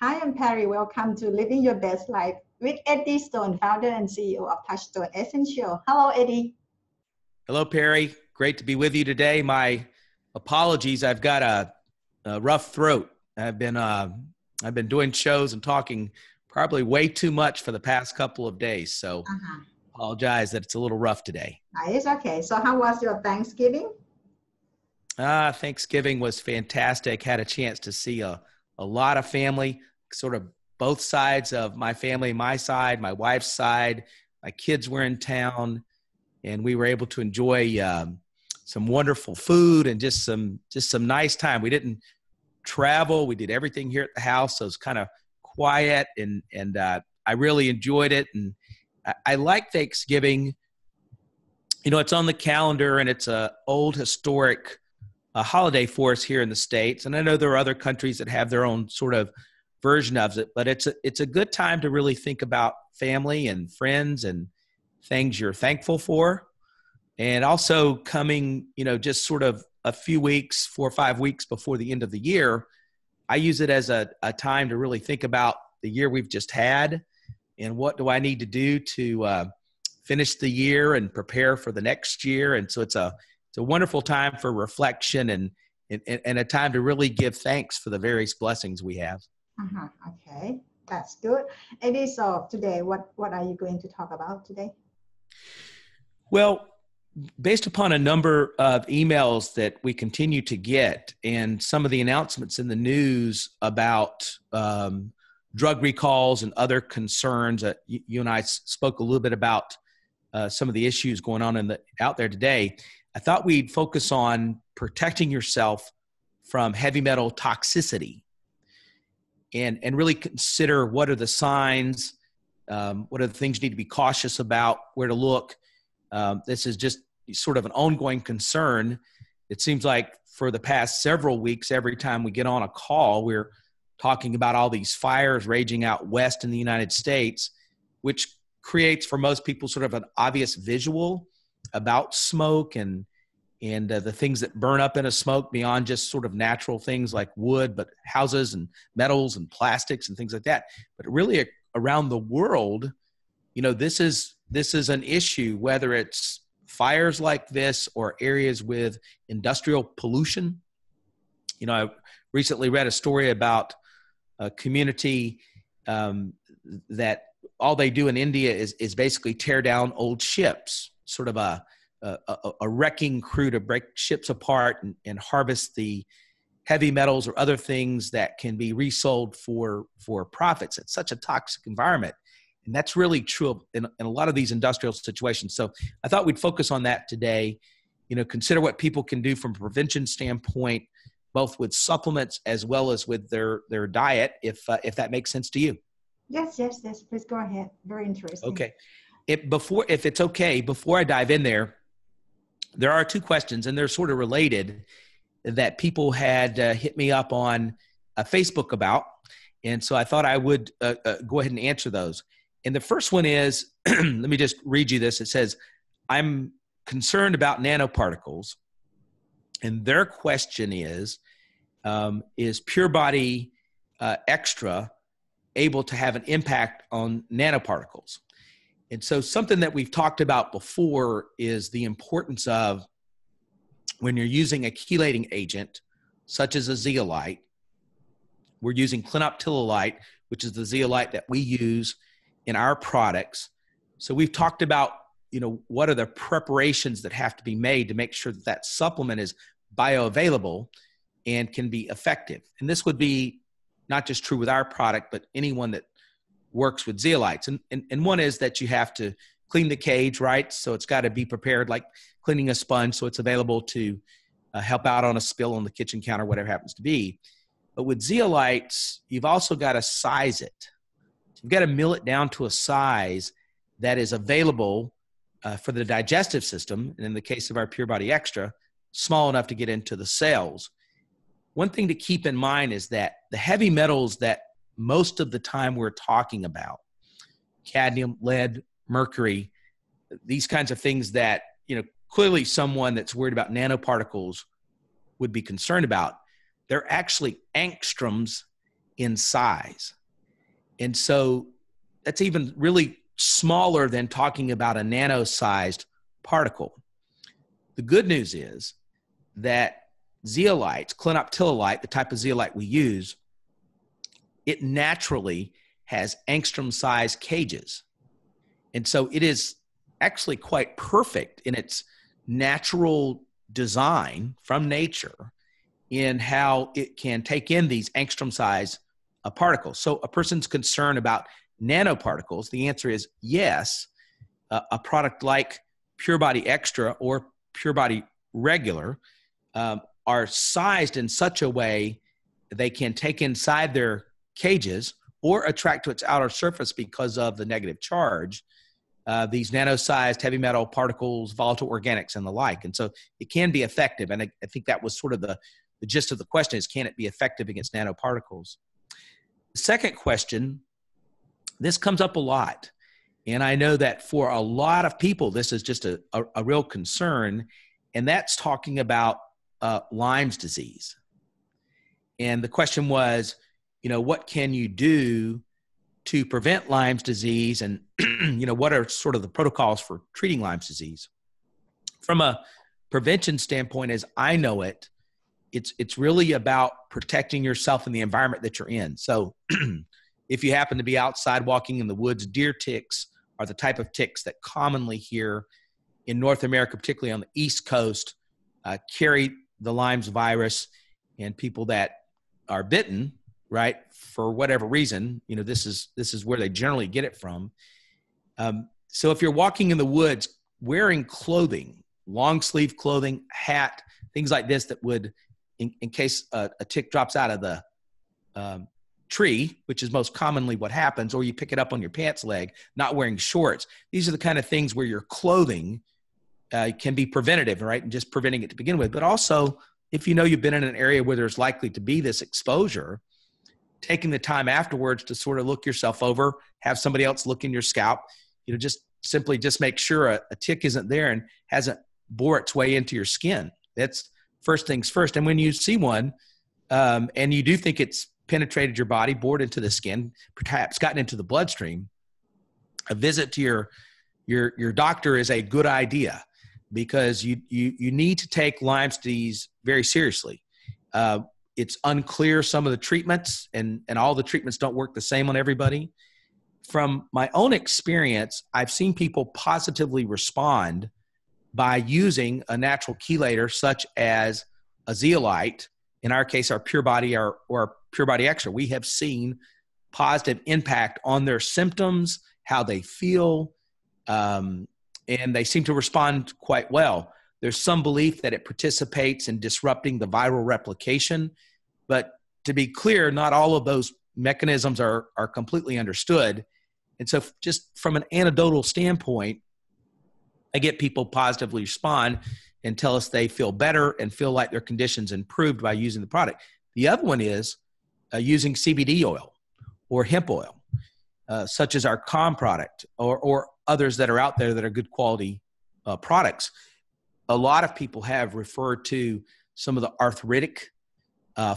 Hi, I'm Perry. Welcome to Living Your Best Life with Eddie Stone, founder and CEO of Touchstone Essential. Hello, Eddie. Hello, Perry. Great to be with you today. My apologies. I've got a rough throat. I've been doing shows and talking probably way too much for the past couple of days. So apologize that it's a little rough today. It's okay. So how was your Thanksgiving? Thanksgiving was fantastic. Had a chance to see a lot of family, sort of both sides of my family, my side, my wife's side. My kids were in town, and we were able to enjoy some wonderful food and just some nice time. We didn't travel. We did everything here at the house, so it was kind of quiet, and I really enjoyed it. And I like Thanksgiving. You know, it's on the calendar, and it's a old historic holiday for us here in the States. And I know there are other countries that have their own sort of version of it, but it's a good time to really think about family and friends and things you're thankful for. And also coming, just sort of a few weeks, 4 or 5 weeks before the end of the year, I use it as a time to really think about the year we've just had and what do I need to do to finish the year and prepare for the next year. And so it's a wonderful time for reflection and a time to really give thanks for the various blessings we have. Okay, that's good. Eddie, so today, what are you going to talk about today? Well, based upon a number of emails that we continue to get and some of the announcements in the news about drug recalls and other concerns, you and I spoke a little bit about some of the issues going on out there today. I thought we'd focus on protecting yourself from heavy metal toxicity and really consider what are the signs, what are the things you need to be cautious about, where to look. This is just sort of an ongoing concern. It seems like for the past several weeks, every time we get on a call, we're talking about all these fires raging out west in the United States, which creates for most people sort of an obvious visual about smoke and the things that burn up in a smoke beyond just sort of natural things like wood, but houses and metals and plastics and things like that. But really around the world, this is an issue, whether it's fires like this or areas with industrial pollution. I recently read a story about a community that all they do in India is basically tear down old ships, sort of a wrecking crew to break ships apart and harvest the heavy metals or other things that can be resold for profits. It's such a toxic environment. And that's really true in a lot of these industrial situations. So I thought we'd focus on that today, consider what people can do from a prevention standpoint, both with supplements as well as with their diet, if that makes sense to you. Yes, please go ahead. Very interesting. Okay. If it's okay, before I dive in there are two questions, and they're sort of related, that people had hit me up on Facebook about. And so I thought I would go ahead and answer those. And the first one is, let me just read you this. It says, I'm concerned about nanoparticles. And their question is Pure Body Extra able to have an impact on nanoparticles? And so something that we've talked about before is the importance of when you're using a chelating agent, such as a zeolite. We're using clinoptilolite, which is the zeolite that we use in our products. So we've talked about, what are the preparations that have to be made to make sure that that supplement is bioavailable and can be effective. And this would be not just true with our product, but anyone that works with zeolites. And one is that you have to clean the cage, right? So it's got to be prepared like cleaning a sponge, so it's available to help out on a spill on the kitchen counter, whatever happens to be. But with zeolites, you've also got to size it. So you've got to mill it down to a size that is available for the digestive system, and in the case of our Pure Body Extra, small enough to get into the cells. One thing to keep in mind is that the heavy metals that most of the time we're talking about, cadmium, lead, mercury, these kinds of things that, clearly someone that's worried about nanoparticles would be concerned about, they're actually angstroms in size. And so that's even really smaller than talking about a nano-sized particle. The good news is that zeolites, clinoptilolite, the type of zeolite we use, it naturally has angstrom-sized cages. And so it is actually quite perfect in its natural design from nature in how it can take in these angstrom-sized particles. So a person's concerned about nanoparticles, the answer is yes. A product like Pure Body Extra or Pure Body Regular are sized in such a way they can take inside their cages or attract to its outer surface because of the negative charge, these nano-sized heavy metal particles, volatile organics, and the like. And so it can be effective. And I think that was sort of the gist of the question is, can it be effective against nanoparticles? The second question, this comes up a lot. And I know that for a lot of people, this is just a real concern. And that's talking about Lyme's disease. And the question was, what can you do to prevent Lyme's disease? And, what are sort of the protocols for treating Lyme's disease? From a prevention standpoint, as I know it, it's really about protecting yourself in the environment that you're in. So if you happen to be outside walking in the woods, deer ticks are the type of ticks that commonly here in North America, particularly on the East Coast, carry the Lyme's virus. And people that are bitten, right, for whatever reason, this is where they generally get it from. So if you're walking in the woods, wearing clothing, long sleeve clothing, hat, things like this that would, in case a tick drops out of the tree, which is most commonly what happens, or you pick it up on your pants leg, not wearing shorts. These are the kind of things where your clothing can be preventative, right? And just preventing it to begin with. But also, if you've been in an area where there's likely to be this exposure, taking the time afterwards to sort of look yourself over, have somebody else look in your scalp, just make sure a tick isn't there and hasn't bore its way into your skin. That's first things first. And when you see one, and you do think it's penetrated your body, bored into the skin, perhaps gotten into the bloodstream, a visit to your doctor is a good idea, because you need to take Lyme's disease very seriously. It's unclear, some of the treatments, and all the treatments don't work the same on everybody. From my own experience, I've seen people positively respond by using a natural chelator such as a zeolite, in our case, our Pure Body or Pure Body Extra. We have seen positive impact on their symptoms, how they feel, and they seem to respond quite well. There's some belief that it participates in disrupting the viral replication, but to be clear, not all of those mechanisms are completely understood. And so just from an anecdotal standpoint, I get people positively respond and tell us they feel better and feel like their conditions improved by using the product. The other one is using CBD oil or hemp oil, such as our Calm product or others that are out there that are good quality products. A lot of people have referred to some of the arthritic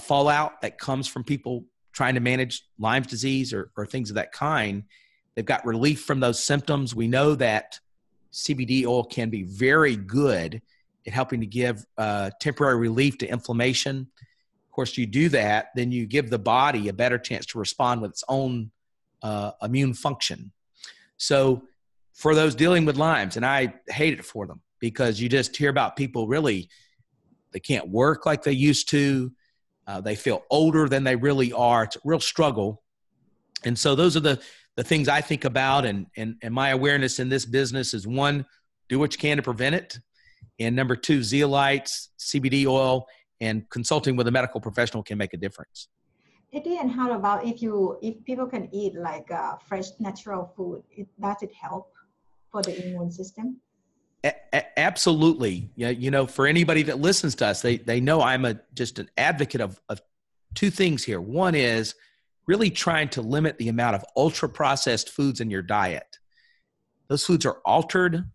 fallout that comes from people trying to manage Lyme's disease or things of that kind. They've got relief from those symptoms. We know that CBD oil can be very good at helping to give temporary relief to inflammation. Of course, you do that, then you give the body a better chance to respond with its own immune function. So for those dealing with Lyme's, and I hate it for them, because you just hear about people really, they can't work like they used to. They feel older than they really are. It's a real struggle. And so those are the things I think about. And my awareness in this business is, one, do what you can to prevent it. And number two, zeolites, CBD oil, and consulting with a medical professional can make a difference. Eddie, and how about if people can eat like fresh natural food, does it help for the immune system? Absolutely. For anybody that listens to us, they know I'm just an advocate of two things here. One is really trying to limit the amount of ultra processed foods in your diet. Those foods are altered.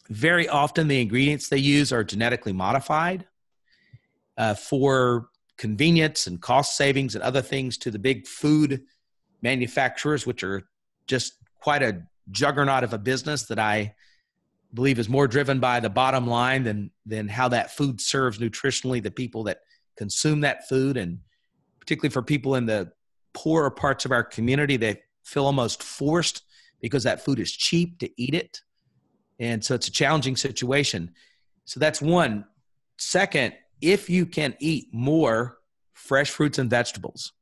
Very often the ingredients they use are genetically modified for convenience and cost savings and other things to the big food manufacturers, which are just quite a juggernaut of a business that I believe is more driven by the bottom line than how that food serves nutritionally the people that consume that food. And particularly for people in the poorer parts of our community, they feel almost forced because that food is cheap to eat it. And so it's a challenging situation. So that's one. Second, if you can eat more fresh fruits and vegetables,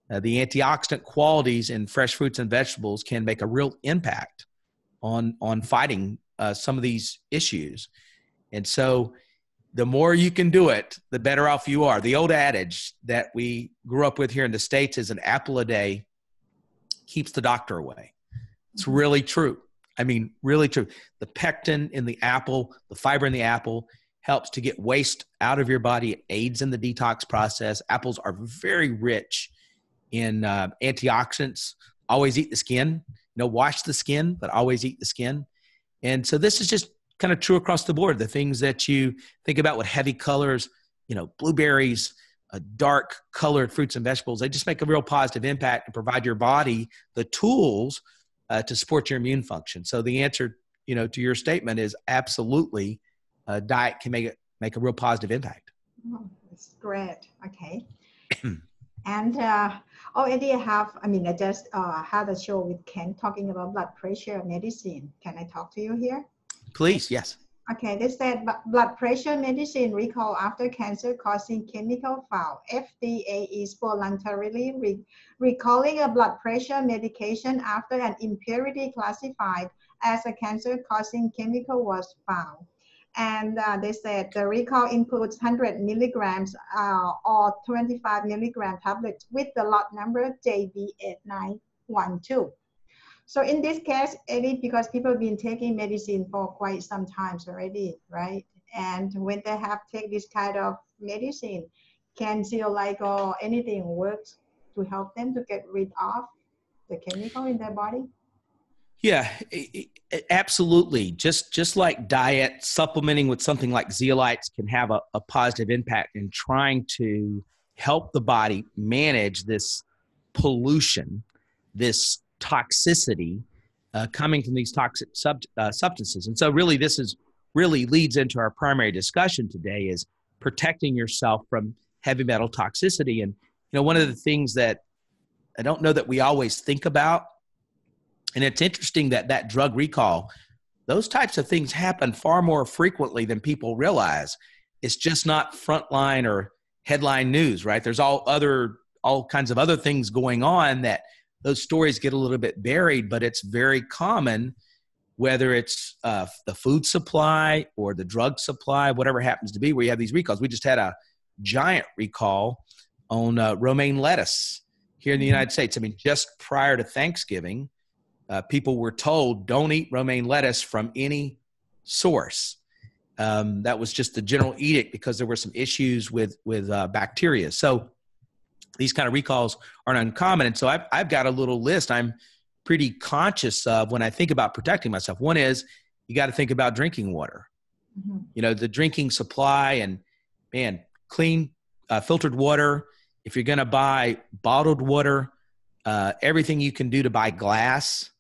the antioxidant qualities in fresh fruits and vegetables can make a real impact on fighting some of these issues. And so the more you can do it, the better off you are. The old adage that we grew up with here in the States is an apple a day keeps the doctor away. It's really true. I mean, really true. The pectin in the apple, the fiber in the apple helps to get waste out of your body. It aids in the detox process. Apples are very rich in antioxidants. Always eat the skin. Wash the skin, but always eat the skin. And so this is just kind of true across the board. The things that you think about with heavy colors, blueberries, dark colored fruits and vegetables, they just make a real positive impact and provide your body the tools to support your immune function. So the answer, to your statement is absolutely diet can make a real positive impact. Oh, that's great. Okay. And already I just had a show with Ken talking about blood pressure medicine. Can I talk to you here? Please, yes. Okay, they said blood pressure medicine recall after cancer causing chemical foul. FDA is voluntarily recalling a blood pressure medication after an impurity classified as a cancer causing chemical was found. And they said the recall includes 100 milligrams or 25 milligram tablets with the lot number JB8912. So in this case, Eddie, because people have been taking medicine for quite some time already, right? And when they have take this kind of medicine, can zeolite or anything work to help them to get rid of the chemical in their body? Yeah, absolutely. Just like diet, supplementing with something like zeolites can have a positive impact in trying to help the body manage this pollution, this toxicity coming from these toxic substances. And so really really leads into our primary discussion today is protecting yourself from heavy metal toxicity. And one of the things that I don't know that we always think about, and it's interesting that drug recall, those types of things happen far more frequently than people realize. It's just not frontline or headline news, right? There's all kinds of other things going on that those stories get a little bit buried, but it's very common, whether it's the food supply or the drug supply, whatever happens to be, where you have these recalls. We just had a giant recall on romaine lettuce here in the United States. I mean, just prior to Thanksgiving, people were told, don't eat romaine lettuce from any source. That was just the general edict because there were some issues with bacteria. So these kind of recalls aren't uncommon. And so I've got a little list I'm pretty conscious of when I think about protecting myself. One is you got to think about drinking water. Mm-hmm. The drinking supply and clean filtered water. If you're going to buy bottled water, everything you can do to buy glass,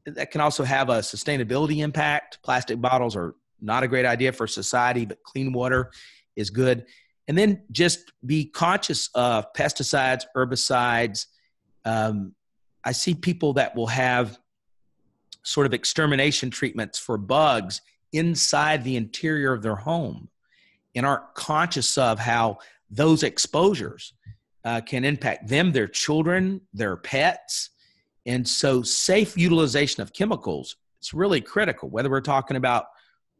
that can also have a sustainability impact. Plastic bottles are not a great idea for society, but clean water is good. And then just be conscious of pesticides, herbicides. I see people that will have sort of extermination treatments for bugs inside the interior of their home and aren't conscious of how those exposures can impact them, their children, their pets. And so safe utilization of chemicals, it's really critical, whether we're talking about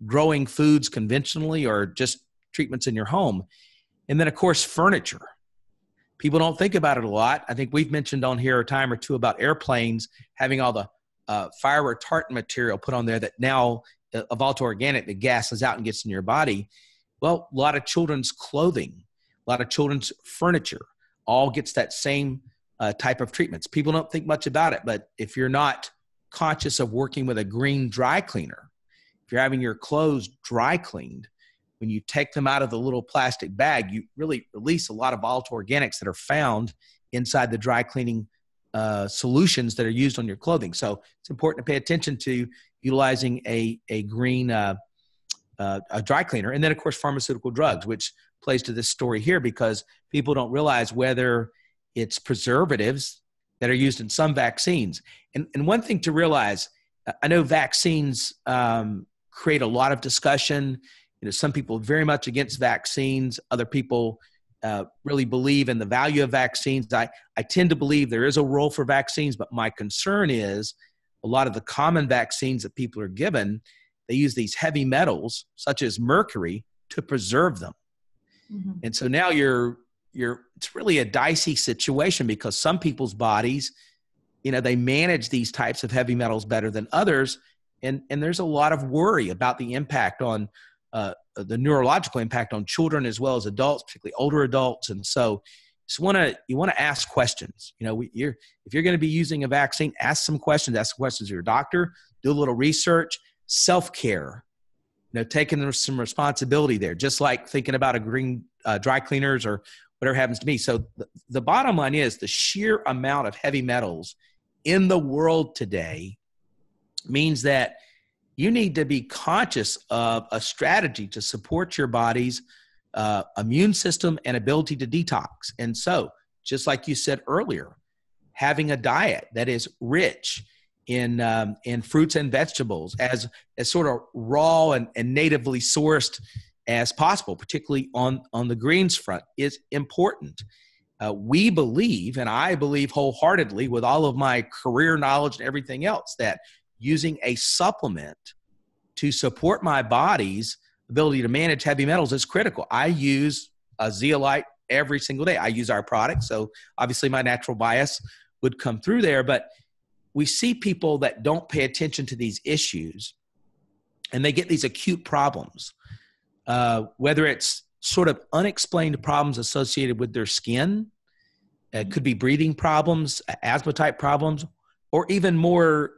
growing foods conventionally or just treatments in your home. And then, of course, furniture. People don't think about it a lot. I think we've mentioned on here a time or two about airplanes having all the fire retardant material put on there that now, volatile organic, that gases out and gets in your body. Well, a lot of children's clothing, a lot of children's furniture all gets that same type of treatments. People don't think much about it, but if you're not conscious of working with a green dry cleaner, if you're having your clothes dry cleaned when you take them out of the little plastic bag, you really release a lot of volatile organics that are found inside the dry cleaning solutions that are used on your clothing. So it's important to pay attention to utilizing a green a dry cleaner. And then, of course, pharmaceutical drugs, which plays to this story here, because people don't realize whether it's preservatives that are used in some vaccines. And one thing to realize, I know vaccines create a lot of discussion. You know, some people are very much against vaccines. Other people really believe in the value of vaccines. I tend to believe there is a role for vaccines, but my concern is a lot of the common vaccines that people are given, they use these heavy metals, such as mercury, to preserve them. Mm-hmm. And so now it's really a dicey situation, because some people's bodies, you know, they manage these types of heavy metals better than others. And there's a lot of worry about the impact on the neurological impact on children as well as adults, particularly older adults. And so you want to ask questions. You know, if you're going to be using a vaccine, ask some questions. Ask some questions to your doctor. Do a little research. Self-care. You know, taking some responsibility there, just like thinking about a green dry cleaners or whatever happens to be. So the bottom line is the sheer amount of heavy metals in the world today means that you need to be conscious of a strategy to support your body's immune system and ability to detox. And so, just like you said earlier, having a diet that is rich in fruits and vegetables, as sort of raw and natively sourced as possible, particularly on the greens front, is important. We believe, and I believe wholeheartedly with all of my career knowledge and everything else, that using a supplement to support my body's ability to manage heavy metals is critical. I use a zeolite every single day. I use our product, so obviously my natural bias would come through there, but we see people that don't pay attention to these issues, and they get these acute problems, whether it's sort of unexplained problems associated with their skin. It could be breathing problems, asthma type problems, or even more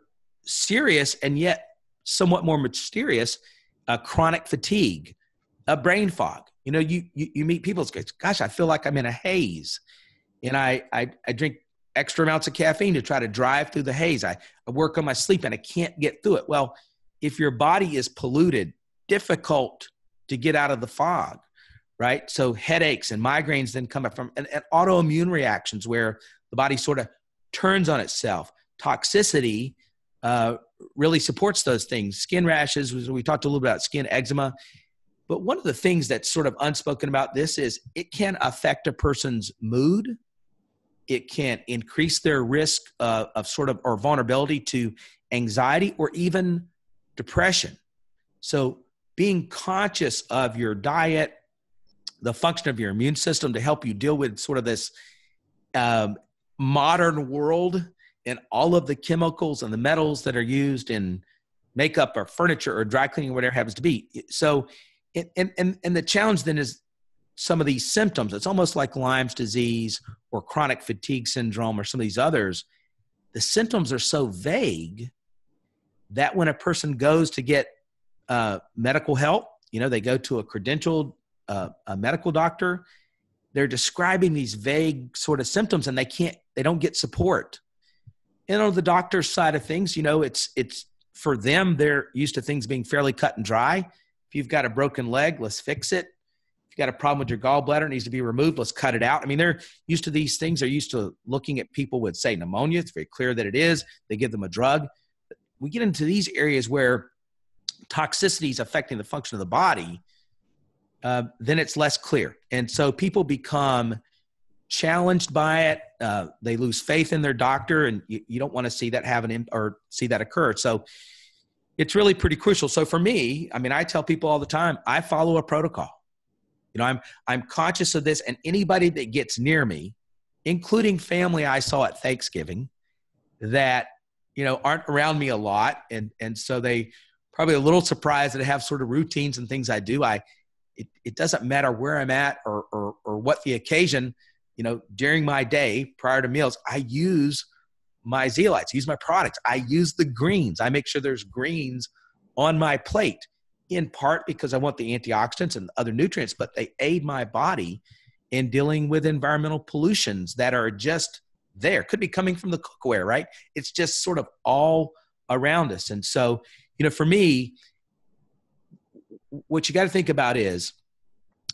serious and yet somewhat more mysterious, chronic fatigue, a brain fog. You know, you meet people, it's like, gosh, I feel like I'm in a haze, and I drink extra amounts of caffeine to try to drive through the haze. I work on my sleep and I can't get through it. Well, if your body is polluted, difficult to get out of the fog, right? So headaches and migraines then come up from and autoimmune reactions where the body sort of turns on itself. Toxicity really supports those things. Skin rashes, we talked a little bit about skin eczema. But one of the things that's sort of unspoken about this is it can affect a person's mood. It can increase their risk of sort of, or vulnerability to anxiety or even depression. So being conscious of your diet, the function of your immune system to help you deal with sort of this modern world and all of the chemicals and the metals that are used in makeup or furniture or dry cleaning, whatever it happens to be. So, and the challenge then is some of these symptoms. It's almost like Lyme's disease or chronic fatigue syndrome or some of these others. The symptoms are so vague that when a person goes to get medical help, you know, they go to a credentialed a medical doctor, they're describing these vague sort of symptoms and they don't get support. And on the doctor's side of things, you know, it's for them, they're used to things being fairly cut and dry. If you've got a broken leg, let's fix it. If you've got a problem with your gallbladder, it needs to be removed, let's cut it out. I mean, they're used to these things. They're used to looking at people with, say, pneumonia. It's very clear that it is. They give them a drug. We get into these areas where toxicity is affecting the function of the body, then it's less clear. And so people become challenged by it. They lose faith in their doctor, and you don't want to see that happen or see that occur. So it's really pretty crucial. So for me, I mean, I tell people all the time, I follow a protocol. You know, I'm conscious of this, and anybody that gets near me, including family I saw at Thanksgiving that, you know, aren't around me a lot. And so they probably a little surprised that I have sort of routines and things I do. It doesn't matter where I'm at or what the occasion, you know, during my day prior to meals, I use my zeolites, use my products. I use the greens. I make sure there's greens on my plate. in part because I want the antioxidants and other nutrients, but they aid my body in dealing with environmental pollutions that are just there. Could be coming from the cookware, right? It's just sort of all around us. And so, for me, what you got to think about is,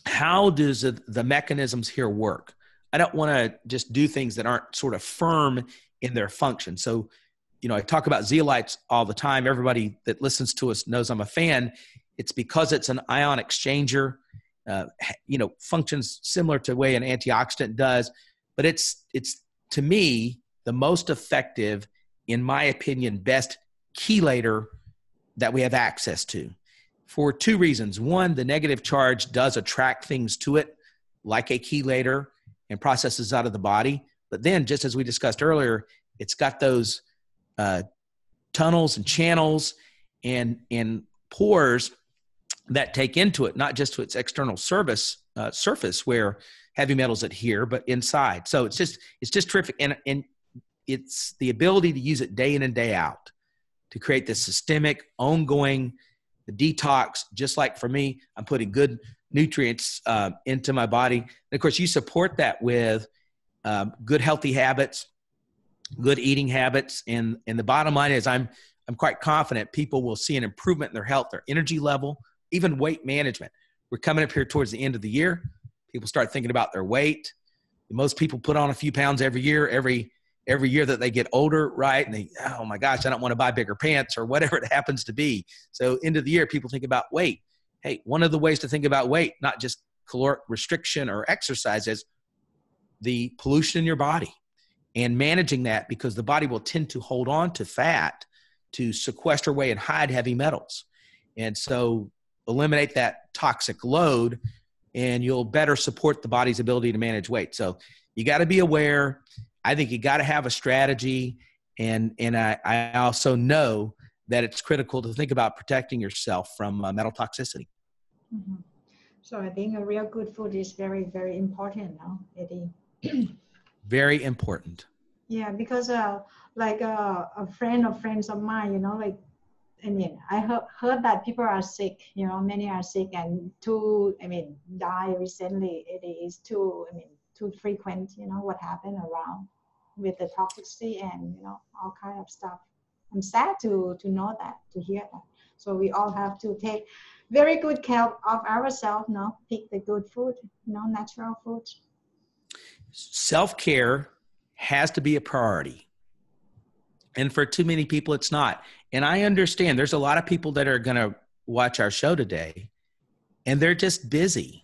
how does the mechanisms here work? I don't want to just do things that aren't sort of firm in their function. So, I talk about zeolites all the time. Everybody that listens to us knows I'm a fan. It's because it's an ion exchanger, functions similar to the way an antioxidant does, but it's to me, the most effective, in my opinion, best chelator that we have access to, for two reasons. One, the negative charge does attract things to it like a chelator and processes out of the body. But then, just as we discussed earlier, it's got those tunnels and channels and pores that take into it, not just to its external surface where heavy metals adhere, but inside. So it's just terrific. And it's the ability to use it day in and day out to create this systemic, ongoing detox. Just like for me, I'm putting good nutrients into my body. And of course, you support that with good, healthy habits, good eating habits. And the bottom line is I'm quite confident people will see an improvement in their health, their energy level, even weight management. We're coming up here towards the end of the year. People start thinking about their weight. Most people put on a few pounds every year that they get older, right? And they, oh my gosh, I don't want to buy bigger pants or whatever it happens to be. So end of the year, people think about weight. Hey, one of the ways to think about weight, not just caloric restriction or exercise, is the pollution in your body and managing that, because the body will tend to hold on to fat to sequester away and hide heavy metals. And so eliminate that toxic load and you'll better support the body's ability to manage weight. So you got to be aware. I think you got to have a strategy. And I also know that it's critical to think about protecting yourself from metal toxicity. Mm-hmm. So I think a real good food is very, very important now, Eddie. Very important. Yeah, because like a friend of friends of mine, I heard that people are sick, many are sick, and die recently. It is too frequent, what happened around with the toxicity and, all kind of stuff. I'm sad to know that, to hear that. So we all have to take very good care of ourselves, pick the good food, natural food. Self-care has to be a priority. And for too many people, it's not. And I understand there's a lot of people that are going to watch our show today, and they're just busy.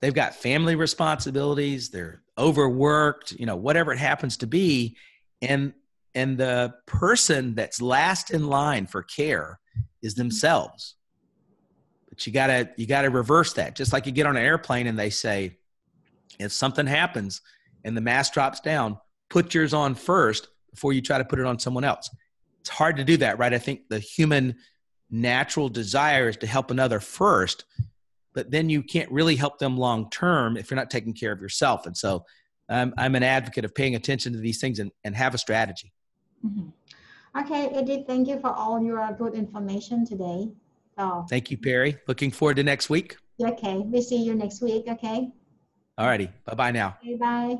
They've got family responsibilities. They're overworked, whatever it happens to be. And the person that's last in line for care is themselves. But you gotta reverse that. Just like you get on an airplane and they say, if something happens and the mask drops down, put yours on first before you try to put it on someone else. It's hard to do that, right? I think the human natural desire is to help another first, but then you can't really help them long term if you're not taking care of yourself. And so I'm an advocate of paying attention to these things and have a strategy. Mm-hmm. Okay, Edith, thank you for all your good information today. So, thank you, Perry. Looking forward to next week. Okay, we'll see you next week, okay? All righty. Bye-bye now. Okay, bye.